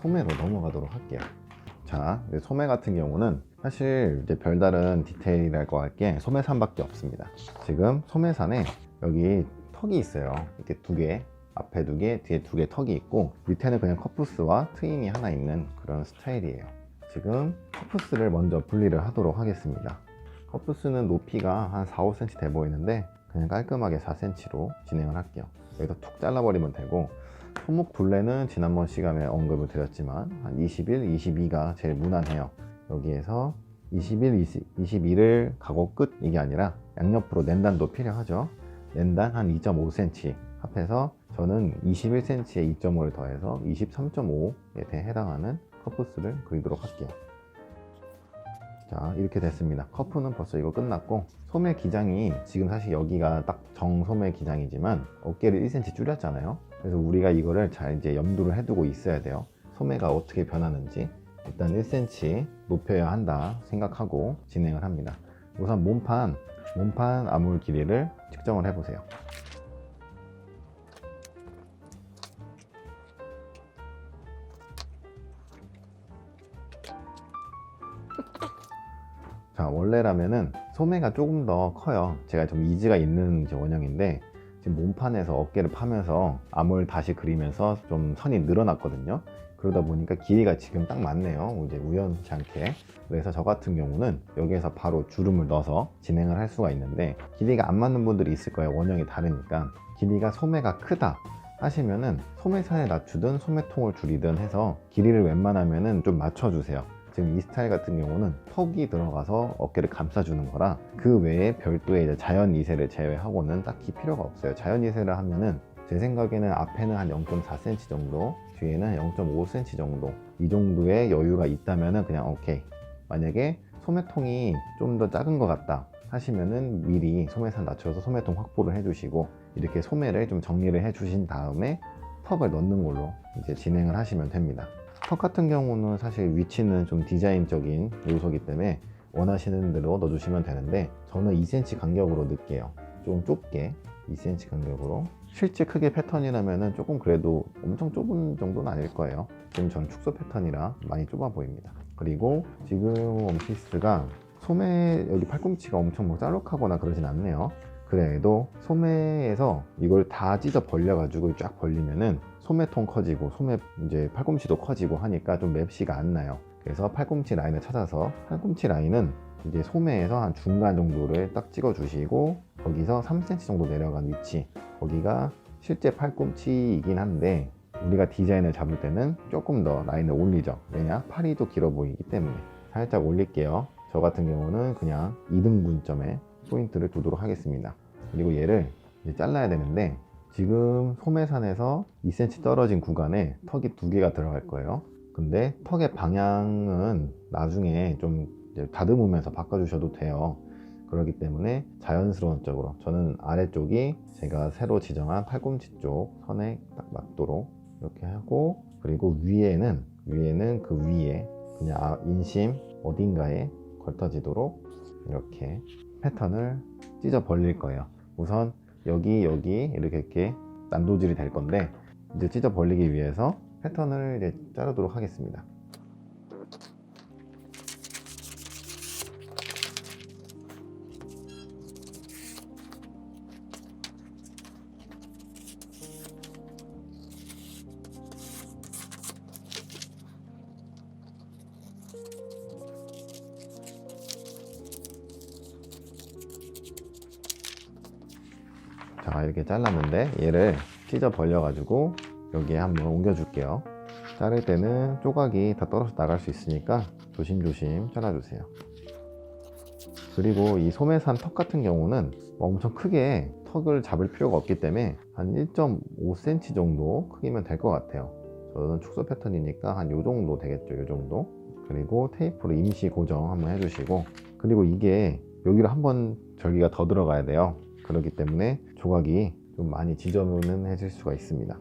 소매로 넘어가도록 할게요. 자, 소매 같은 경우는 사실 이제 별다른 디테일이라고 할 게 소매산밖에 없습니다. 지금 소매산에 여기 턱이 있어요. 이렇게 두 개, 앞에 두 개, 뒤에 두 개 턱이 있고, 밑에는 그냥 커프스와 트임이 하나 있는 그런 스타일이에요. 지금 커프스를 먼저 분리를 하도록 하겠습니다. 커프스는 높이가 한 4, 5cm 돼 보이는데 그냥 깔끔하게 4cm로 진행을 할게요. 여기서 툭 잘라버리면 되고, 손목 둘레는 지난번 시간에 언급을 드렸지만 한 21, 22가 제일 무난해요. 여기에서 21, 22를 가고 끝 이게 아니라 양옆으로 낸단도 필요하죠. 낸단 한 2.5cm 합해서 저는 21cm에 2.5를 더해서 23.5에 해당하는 커프스를 그리도록 할게요. 자, 이렇게 됐습니다. 커프는 벌써 이거 끝났고, 소매 기장이 지금 사실 여기가 딱 정소매 기장이지만 어깨를 1cm 줄였잖아요. 그래서 우리가 이거를 잘 이제 염두를 해두고 있어야 돼요. 소매가 어떻게 변하는지 일단 1cm 높여야 한다 생각하고 진행을 합니다. 우선 몸판 아몰 길이를 측정을 해보세요. 자, 원래라면은 소매가 조금 더 커요. 제가 좀 이지가 있는 원형인데 지금 몸판에서 어깨를 파면서 암을 다시 그리면서 좀 선이 늘어났거든요. 그러다 보니까 길이가 지금 딱 맞네요. 이제 우연치 않게. 그래서 저 같은 경우는 여기에서 바로 주름을 넣어서 진행을 할 수가 있는데, 길이가 안 맞는 분들이 있을 거예요. 원형이 다르니까. 길이가 소매가 크다 하시면은 소매산에 낮추든 소매통을 줄이든 해서 길이를 웬만하면은 좀 맞춰주세요. 지금 이 스타일 같은 경우는 턱이 들어가서 어깨를 감싸주는 거라 그 외에 별도의 이제 자연 이세를 제외하고는 딱히 필요가 없어요. 자연 이세를 하면은 제 생각에는 앞에는 한 0.4cm 정도, 뒤에는 0.5cm 정도, 이 정도의 여유가 있다면은 그냥 오케이. 만약에 소매통이 좀 더 작은 것 같다 하시면은 미리 소매산 낮춰서 소매통 확보를 해주시고, 이렇게 소매를 좀 정리를 해주신 다음에 턱을 넣는 걸로 이제 진행을 하시면 됩니다. 턱 같은 경우는 사실 위치는 좀 디자인적인 요소이기 때문에 원하시는 대로 넣어주시면 되는데, 저는 2cm 간격으로 넣을게요. 좀 좁게 2cm 간격으로. 실제 크기 패턴이라면 조금 그래도 엄청 좁은 정도는 아닐 거예요. 지금 전 축소 패턴이라 많이 좁아 보입니다. 그리고 지금 원피스가 소매 여기 팔꿈치가 엄청 뭐 짤록하거나 그러진 않네요. 그래도 소매에서 이걸 다 찢어 벌려 가지고 쫙 벌리면은 소매통 커지고 소매 이제 팔꿈치도 커지고 하니까 좀 맵시가 안 나요. 그래서 팔꿈치 라인을 찾아서, 팔꿈치 라인은 이제 소매에서 한 중간 정도를 딱 찍어 주시고, 거기서 3cm 정도 내려간 위치, 거기가 실제 팔꿈치이긴 한데 우리가 디자인을 잡을 때는 조금 더 라인을 올리죠. 왜냐? 팔이 또 길어 보이기 때문에 살짝 올릴게요. 저 같은 경우는 그냥 2등분점에 포인트를 두도록 하겠습니다. 그리고 얘를 이제 잘라야 되는데, 지금 소매산에서 2cm 떨어진 구간에 턱이 두 개가 들어갈 거예요. 근데 턱의 방향은 나중에 좀 다듬으면서 바꿔주셔도 돼요. 그렇기 때문에 자연스러운 쪽으로, 저는 아래쪽이 제가 새로 지정한 팔꿈치 쪽 선에 딱 맞도록 이렇게 하고, 그리고 위에는 그 위에 그냥 인심 어딘가에 걸터지도록 이렇게 패턴을 찢어 벌릴 거예요. 우선 여기 이렇게 난도질이 될 건데, 이제 찢어 벌리기 위해서 패턴을 이제 자르도록 하겠습니다. 자, 이렇게 잘랐는데 얘를 찢어 벌려 가지고 여기에 한번 옮겨 줄게요. 자를 때는 조각이 다 떨어져 나갈 수 있으니까 조심조심 잘라주세요. 그리고 이 소매산 턱 같은 경우는 엄청 크게 턱을 잡을 필요가 없기 때문에 한 1.5cm 정도 크기면 될 것 같아요. 저는 축소 패턴이니까 한 요 정도 되겠죠. 요 정도. 그리고 테이프로 임시 고정 한번 해주시고, 그리고 이게 여기로 한번 절기가 더 들어가야 돼요. 그렇기 때문에 조각이 좀 많이 지저분해질 수가 있습니다.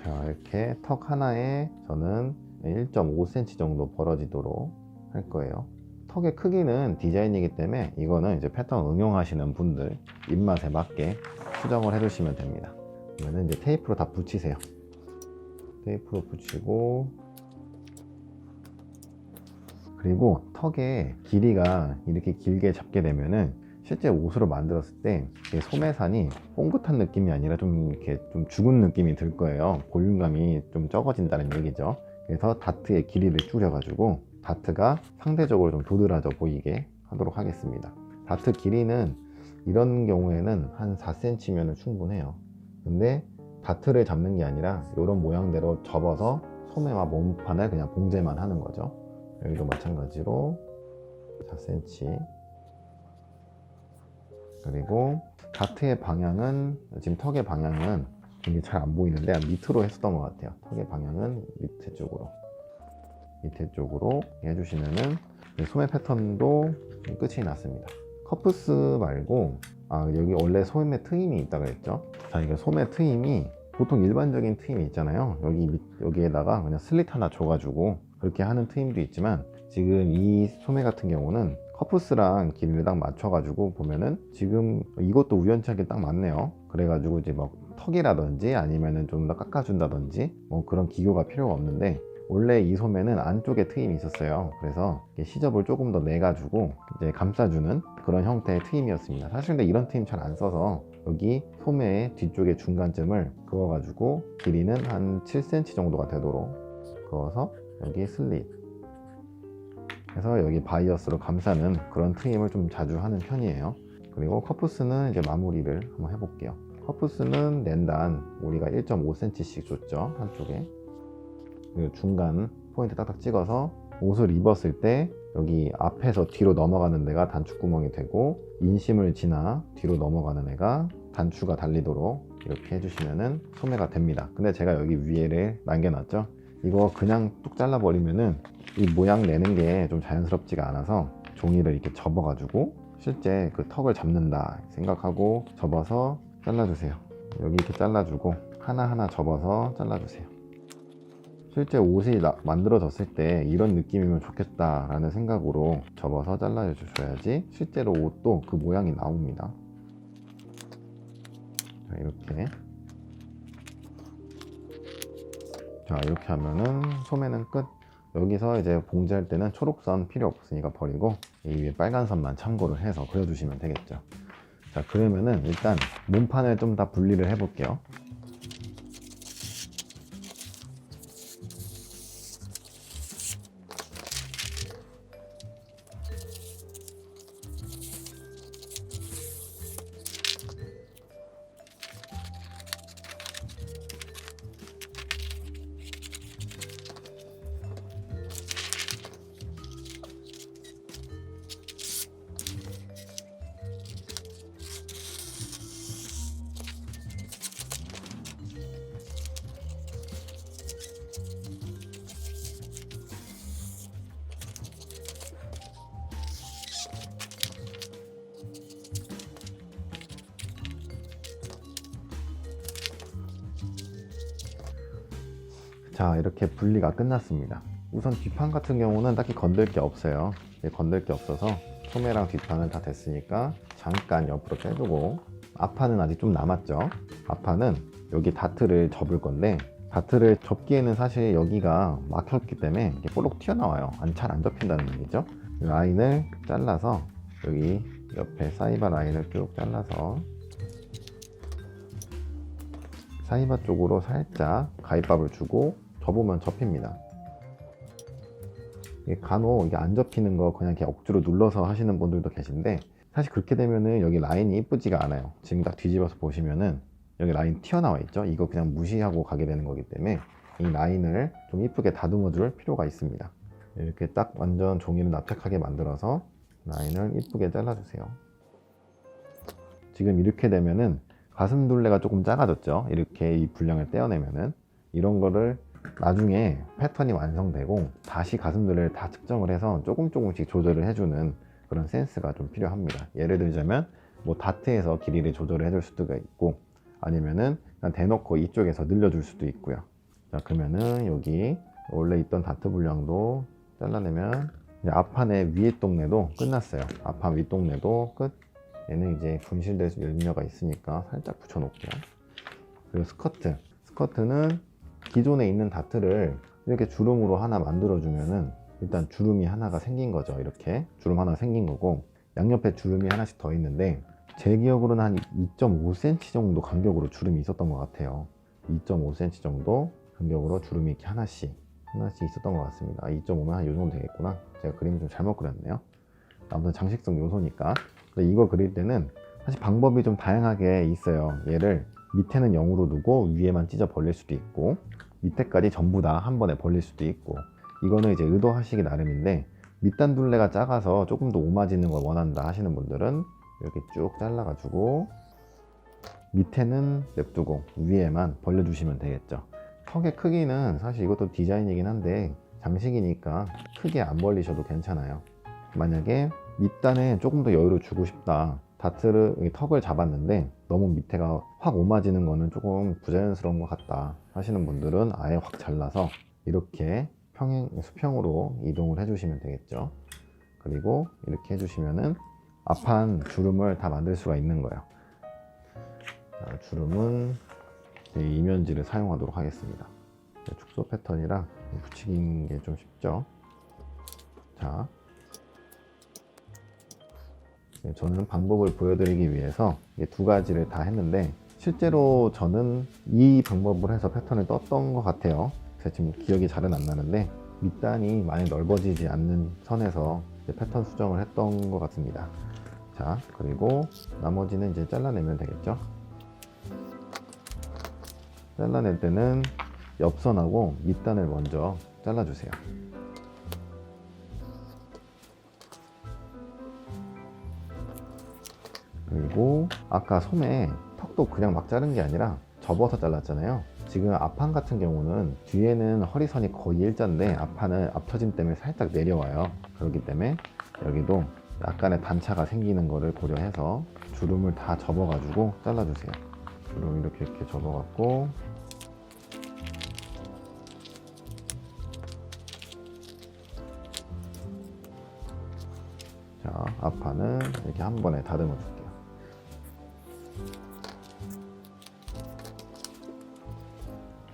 자, 이렇게 턱 하나에 저는 1.5cm 정도 벌어지도록 할 거예요. 턱의 크기는 디자인이기 때문에 이거는 이제 패턴 응용하시는 분들 입맛에 맞게 수정을 해주시면 됩니다. 그러면 이제 테이프로 다 붙이세요. 테이프로 붙이고, 그리고 턱의 길이가 이렇게 길게 잡게 되면은 실제 옷으로 만들었을 때 소매산이 뽕긋한 느낌이 아니라 좀 이렇게 좀 죽은 느낌이 들 거예요. 볼륨감이 좀 적어진다는 얘기죠. 그래서 다트의 길이를 줄여가지고 다트가 상대적으로 좀 도드라져 보이게 하도록 하겠습니다. 다트 길이는 이런 경우에는 한 4cm면 충분해요. 근데 다트를 잡는 게 아니라 이런 모양대로 접어서 소매와 몸판을 그냥 봉제만 하는 거죠. 여기도 마찬가지로 4cm. 그리고 다트의 방향은, 지금 턱의 방향은 이게 잘 안 보이는데 밑으로 했었던 것 같아요. 턱의 방향은 밑에 쪽으로 해주시면은 소매 패턴도 끝이 났습니다. 커프스 말고, 여기 원래 소매 트임이 있다고 했죠. 자, 이게 소매 트임이 보통 일반적인 트임이 있잖아요. 여기에다가 그냥 슬릿 하나 줘가지고 그렇게 하는 트임도 있지만, 지금 이 소매 같은 경우는 커프스랑 길이를 딱 맞춰가지고 보면은 지금 이것도 우연찮게 딱 맞네요. 그래가지고 이제 뭐 턱이라든지 아니면은 좀 더 깎아준다든지 뭐 그런 기교가 필요가 없는데, 원래 이 소매는 안쪽에 트임이 있었어요. 그래서 시접을 조금 더 내가지고 이제 감싸주는 그런 형태의 트임이었습니다. 사실 근데 이런 트임 잘 안 써서 여기 소매의 뒤쪽에 중간점을 그어가지고 길이는 한 7cm 정도가 되도록 그어서 여기 슬릿 해서 여기 바이어스로 감싸는 그런 트임을 좀 자주 하는 편이에요. 그리고 커프스는 이제 마무리를 한번 해볼게요. 커프스는 낸단 우리가 1.5cm씩 줬죠, 한쪽에. 그리고 중간 포인트 딱딱 찍어서 옷을 입었을 때 여기 앞에서 뒤로 넘어가는 데가 단추구멍이 되고, 인심을 지나 뒤로 넘어가는 애가 단추가 달리도록 이렇게 해주시면은 소매가 됩니다. 근데 제가 여기 위에를 남겨놨죠. 이거 그냥 뚝 잘라버리면은 이 모양 내는 게 좀 자연스럽지가 않아서 종이를 이렇게 접어가지고 실제 그 턱을 잡는다 생각하고 접어서 잘라주세요. 여기 이렇게 잘라주고 하나하나 접어서 잘라주세요. 실제 옷이 만들어졌을 때 이런 느낌이면 좋겠다 라는 생각으로 접어서 잘라주셔야지 실제로 옷도 그 모양이 나옵니다. 자, 이렇게 하면은 소매는 끝. 여기서 이제 봉제할 때는 초록선 필요 없으니까 버리고 이 위에 빨간 선만 참고를 해서 그려주시면 되겠죠. 자, 그러면은 일단 몸판을 좀 다 분리를 해 볼게요. 자, 이렇게 분리가 끝났습니다. 우선 뒷판 같은 경우는 딱히 건들 게 없어요. 건들 게 없어서 소매랑 뒷판은 다 됐으니까 잠깐 옆으로 빼두고, 앞판은 아직 좀 남았죠. 앞판은 여기 다트를 접을 건데, 다트를 접기에는 사실 여기가 막혔기 때문에 이렇게 볼록 튀어나와요. 잘 안 접힌다는 얘기죠. 라인을 잘라서 여기 옆에 사이바 라인을 쭉 잘라서 사이바 쪽으로 살짝 가위밥을 주고 접으면 접힙니다. 간혹 이게 안 접히는 거 그냥 이렇게 억지로 눌러서 하시는 분들도 계신데, 사실 그렇게 되면은 여기 라인이 이쁘지가 않아요. 지금 딱 뒤집어서 보시면은 여기 라인 튀어나와 있죠. 이거 그냥 무시하고 가게 되는 거기 때문에 이 라인을 좀 이쁘게 다듬어 줄 필요가 있습니다. 이렇게 딱 완전 종이를 납작하게 만들어서 라인을 이쁘게 잘라주세요. 지금 이렇게 되면은 가슴둘레가 조금 작아졌죠. 이렇게 이 분량을 떼어내면은 이런 거를 나중에 패턴이 완성되고 다시 가슴둘레를 다 측정을 해서 조금씩 조절을 해주는 그런 센스가 좀 필요합니다. 예를 들자면 뭐 다트에서 길이를 조절을 해줄 수도 있고, 아니면은 그냥 대놓고 이쪽에서 늘려줄 수도 있고요. 자, 그러면은 여기 원래 있던 다트 분량도 잘라내면 이제 앞판의 위에 동네도 끝났어요. 앞판 윗 동네도 끝. 얘는 이제 분실될 염려가 있으니까 살짝 붙여 놓을게요. 그리고 스커트는 기존에 있는 다트를 이렇게 주름으로 하나 만들어 주면은 일단 주름이 하나가 생긴 거죠. 이렇게 주름 하나 생긴 거고, 양옆에 주름이 하나씩 더 있는데 제 기억으로는 한 2.5cm 정도 간격으로 주름이 있었던 것 같아요. 2.5cm 정도 간격으로 주름이 이렇게 하나씩 있었던 것 같습니다. 2.5면 한 요 정도 되겠구나. 제가 그림을 좀 잘못 그렸네요. 아무튼 장식성 요소니까. 근데 이거 그릴 때는 사실 방법이 좀 다양하게 있어요. 얘를 밑에는 0으로 두고 위에만 찢어 벌릴 수도 있고, 밑에까지 전부 다 한 번에 벌릴 수도 있고, 이거는 이제 의도하시기 나름인데, 밑단 둘레가 작아서 조금 더 오마지는 걸 원한다 하시는 분들은 이렇게 쭉 잘라 가지고 밑에는 냅두고 위에만 벌려 주시면 되겠죠. 턱의 크기는 사실 이것도 디자인이긴 한데 장식이니까 크게 안 벌리셔도 괜찮아요. 만약에 밑단에 조금 더 여유를 주고 싶다, 턱을 잡았는데 너무 밑에가 확 오마지는 거는 조금 부자연스러운 것 같다 하시는 분들은 아예 확 잘라서 이렇게 수평으로 이동을 해주시면 되겠죠. 그리고 이렇게 해주시면은 앞판 주름을 다 만들 수가 있는 거예요. 자, 주름은 이면지를 사용하도록 하겠습니다. 축소 패턴이라 붙이는 게 좀 쉽죠. 자, 저는 방법을 보여드리기 위해서 두 가지를 다 했는데, 실제로 저는 이 방법을 해서 패턴을 떴던 것 같아요. 제가 지금 기억이 잘은 안 나는데 밑단이 많이 넓어지지 않는 선에서 패턴 수정을 했던 것 같습니다. 자, 그리고 나머지는 이제 잘라내면 되겠죠. 잘라낼 때는 옆선하고 밑단을 먼저 잘라주세요. 그리고 아까 소매 턱도 그냥 막 자른 게 아니라 접어서 잘랐잖아요. 지금 앞판 같은 경우는 뒤에는 허리선이 거의 일자인데 앞판은 앞터짐 때문에 살짝 내려와요. 그렇기 때문에 여기도 약간의 단차가 생기는 거를 고려해서 주름을 다 접어 가지고 잘라주세요. 주름 이렇게 접어 갖고, 자, 앞판은 이렇게 한 번에 다듬어 줄게요.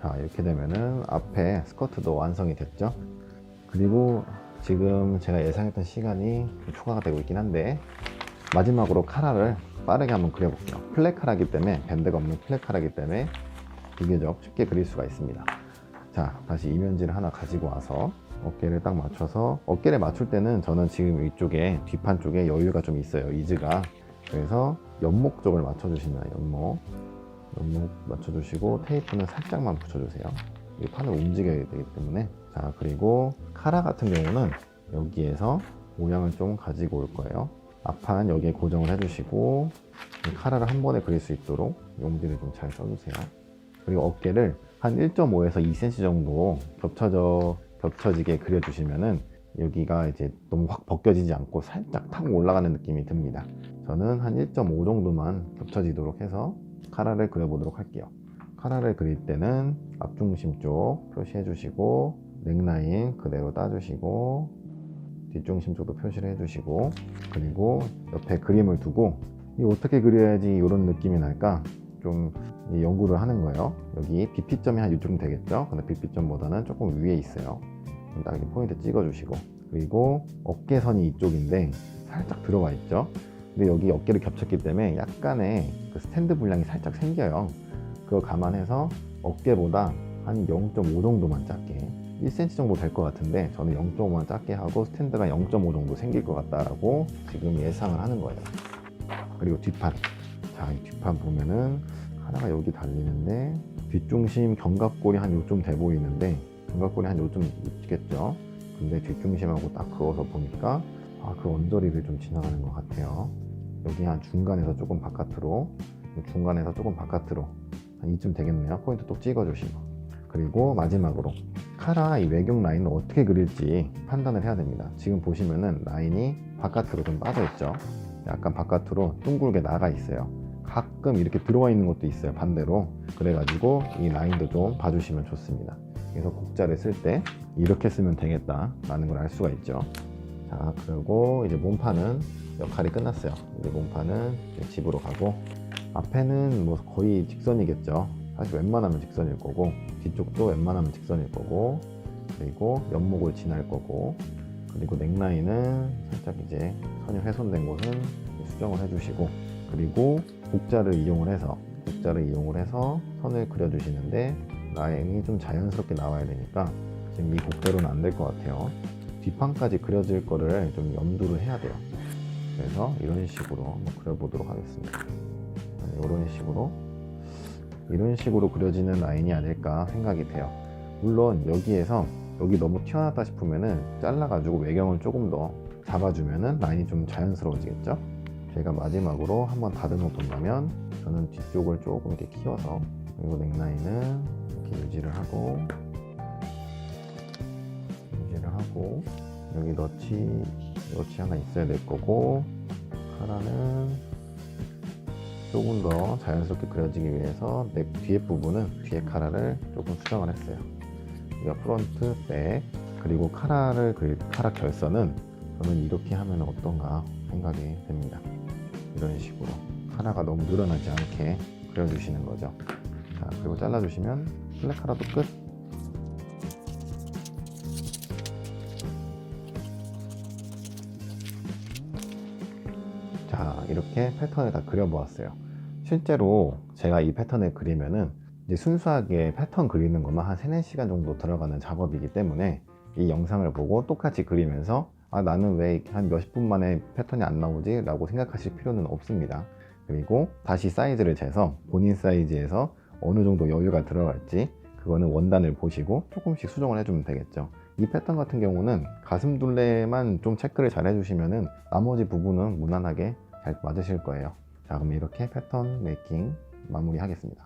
자, 이렇게 되면은 앞에 스커트도 완성이 됐죠. 그리고 지금 제가 예상했던 시간이 초과가 되고 있긴 한데, 마지막으로 카라를 빠르게 한번 그려볼게요. 플랫카라기 때문에, 밴드가 없는 플랫카라기 때문에 비교적 쉽게 그릴 수가 있습니다. 자, 다시 이면지를 하나 가지고 와서 어깨를 딱 맞춰서, 어깨를 맞출 때는 저는 지금 이쪽에 뒷판 쪽에 여유가 좀 있어요, 이즈가. 그래서 옆목 쪽을 맞춰주시면, 옆목 맞춰주시고 테이프는 살짝만 붙여주세요. 이 판을 움직여야 되기 때문에. 자, 그리고 카라 같은 경우는 여기에서 모양을 좀 가지고 올 거예요. 앞판 여기에 고정을 해주시고 카라를 한 번에 그릴 수 있도록 용지를 좀 잘 써주세요. 그리고 어깨를 한 1.5에서 2cm 정도 겹쳐지게 그려주시면은 여기가 이제 너무 확 벗겨지지 않고 살짝 탁 올라가는 느낌이 듭니다. 저는 한 1.5 정도만 겹쳐지도록 해서 카라를 그려보도록 할게요. 카라를 그릴 때는 앞중심 쪽 표시해 주시고, 넥라인 그대로 따주시고, 뒷중심 쪽도 표시를 해주시고, 그리고 옆에 그림을 두고 이 어떻게 그려야지 이런 느낌이 날까 좀 연구를 하는 거예요. 여기 BP점이 한 이쯤 되겠죠. 근데 BP점보다는 조금 위에 있어요. 딱 이렇게 포인트 찍어주시고, 그리고 어깨선이 이쪽인데 살짝 들어가 있죠. 근데 여기 어깨를 겹쳤기 때문에 약간의 그 스탠드 분량이 살짝 생겨요. 그거 감안해서 어깨보다 한 0.5 정도만 작게, 1cm 정도 될 것 같은데 저는 0.5만 작게 하고 스탠드가 0.5 정도 생길 것 같다라고 지금 예상을 하는 거예요. 그리고 뒷판, 자, 이 뒷판 보면은 하나가 여기 달리는데 뒷중심 견갑골이 한 요쯤 돼 보이는데, 견갑골이 한 요쯤 있겠죠. 근데 뒷중심하고 딱 그어서 보니까 그 언저리를 좀 지나가는 것 같아요. 여기 한 중간에서 조금 바깥으로, 중간에서 조금 바깥으로 한 이쯤 되겠네요. 포인트 또 찍어주시고, 그리고 마지막으로 카라 이 외경 라인을 어떻게 그릴지 판단을 해야 됩니다. 지금 보시면은 라인이 바깥으로 좀 빠져 있죠. 약간 바깥으로 둥글게 나가 있어요. 가끔 이렇게 들어와 있는 것도 있어요, 반대로. 그래가지고 이 라인도 좀 봐주시면 좋습니다. 그래서 곡자를 쓸 때 이렇게 쓰면 되겠다 라는 걸 알 수가 있죠. 자, 그리고 이제 몸판은 역할이 끝났어요. 이제 몸판은 이제 집으로 가고, 앞에는 뭐 거의 직선이겠죠. 사실 웬만하면 직선일 거고, 뒤쪽도 웬만하면 직선일 거고, 그리고 옆목을 지날 거고, 그리고 넥라인은 살짝 이제 선이 훼손된 곳은 수정을 해주시고, 그리고 곡자를 이용을 해서 선을 그려주시는데, 라인이 좀 자연스럽게 나와야 되니까 지금 이 곡대로는 안 될 것 같아요. 뒷판까지 그려질 거를 좀 염두를 해야 돼요. 그래서 이런 식으로 한번 그려보도록 하겠습니다. 이런 식으로 그려지는 라인이 아닐까 생각이 돼요. 물론 여기에서 여기 너무 튀어나왔다 싶으면은 잘라가지고 외경을 조금 더 잡아주면은 라인이 좀 자연스러워지겠죠. 제가 마지막으로 한번 다듬어 본다면, 저는 뒤쪽을 조금 이렇게 키워서, 그리고 넥라인은 이렇게 유지를 하고, 여기 너치 하나 있어야 될 거고, 카라는 조금 더 자연스럽게 그려지기 위해서 넥 뒤에 부분은 뒤에 카라를 조금 수정을 했어요. 이거 프론트, 백, 그리고 카라 결선은 저는 이렇게 하면 어떤가 생각이 됩니다. 이런 식으로 카라가 너무 늘어나지 않게 그려주시는 거죠. 자, 그리고 잘라주시면 플랫 카라도 끝. 자, 이렇게 패턴을 다 그려보았어요. 실제로 제가 이 패턴을 그리면은 이제 순수하게 패턴 그리는 것만 한 3-4시간 정도 들어가는 작업이기 때문에, 이 영상을 보고 똑같이 그리면서 나는 왜 한 몇십 분 만에 패턴이 안 나오지? 라고 생각하실 필요는 없습니다. 그리고 다시 사이즈를 재서 본인 사이즈에서 어느 정도 여유가 들어갈지, 그거는 원단을 보시고 조금씩 수정을 해주면 되겠죠. 이 패턴 같은 경우는 가슴 둘레만 좀 체크를 잘 해주시면은 나머지 부분은 무난하게 잘 맞으실 거예요. 자, 그럼 이렇게 패턴 메이킹 마무리 하겠습니다.